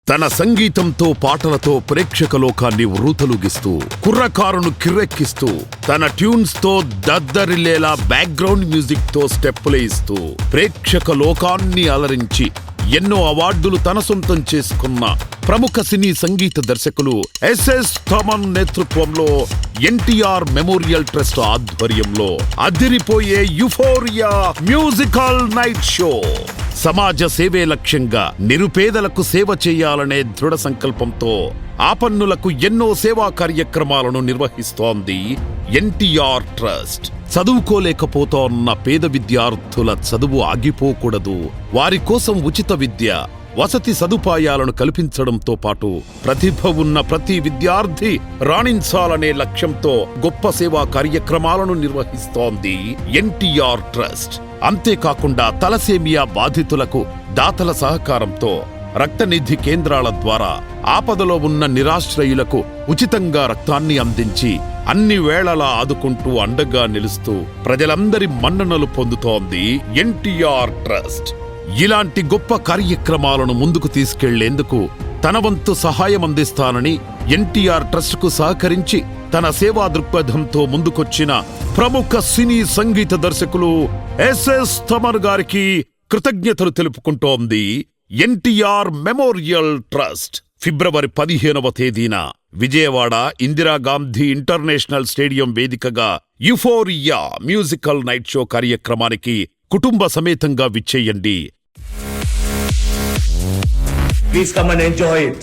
తన సంగీతంతో పాటలతో ప్రేక్షక లోకాన్ని ఉర్రూతలూగిస్తూ కుర్రకారును కిర్రెక్కిస్తూ తన ట్యూన్స్ తో దద్దరిల్లేలా బ్యాక్గ్రౌండ్ మ్యూజిక్ తో స్టెప్పులు ఇస్తూ ప్రేక్షక లోకాన్ని అలరించి ఎన్నో అవార్డులు తన సొంతం చేసుకున్న ప్రముఖ సినీ సంగీత దర్శకులు ఎస్ఎస్ థమన్ నేతృత్వంలో ఎన్టీఆర్ మెమోరియల్ ట్రస్ట్ ఆధ్వర్యంలో అదిరిపోయే యుఫోరియా మ్యూజికల్ నైట్ షో సమాజ సేవే లక్ష్యంగా నిరుపేదలకు సేవ చేయాలనే దృఢ సంకల్పంతో ఆపన్నులకు ఎన్నో సేవా కార్యక్రమాలను నిర్వహిస్తోంది ఎన్టీఆర్ ట్రస్ట్. చదువుకోలేకపోతోన్న పేద విద్యార్థుల చదువు ఆగిపోకూడదు, వారి కోసం ఉచిత విద్య, వసతి సదుపాయాలను కల్పించడంతో పాటు ప్రతిభ ఉన్న ప్రతి విద్యార్థి రాణించాలనే లక్ష్యంతో గొప్ప సేవా కార్యక్రమాలను నిర్వహిస్తోంది ఎన్టీఆర్ ట్రస్ట్. అంతేకాకుండా తలసేమియా బాధితులకు దాతల సహకారంతో రక్తనిధి కేంద్రాల ద్వారా ఆపదలో ఉన్న నిరాశ్రయులకు ఉచితంగా రక్తాన్ని అందించి అన్ని వేళలా ఆదుకుంటూ అండగా నిలుస్తూ ప్రజలందరి మన్ననలు పొందుతోంది ఎన్టీఆర్ ట్రస్ట్. ఇలాంటి గొప్ప కార్యక్రమాలను ముందుకు తీసుకెళ్లేందుకు తన వంతు సహాయం అందిస్తానని ఎన్టీఆర్ ట్రస్ట్కు సహకరించి తన సేవా దృక్పథంతో ముందుకొచ్చిన ప్రముఖ సినీ సంగీత దర్శకులు ఎస్ఎస్ థమన్ గారికి కృతజ్ఞతలు తెలుపుకుంటోంది ఎన్టీఆర్ మెమోరియల్ ట్రస్ట్. ఫిబ్రవరి 15వ తేదీన విజయవాడ ఇందిరాగాంధీ ఇంటర్నేషనల్ స్టేడియం వేదికగా యుఫోరియా మ్యూజికల్ నైట్ షో కార్యక్రమానికి కుటుంబ సమేతంగా విచ్చేయండి. Please come and enjoy it.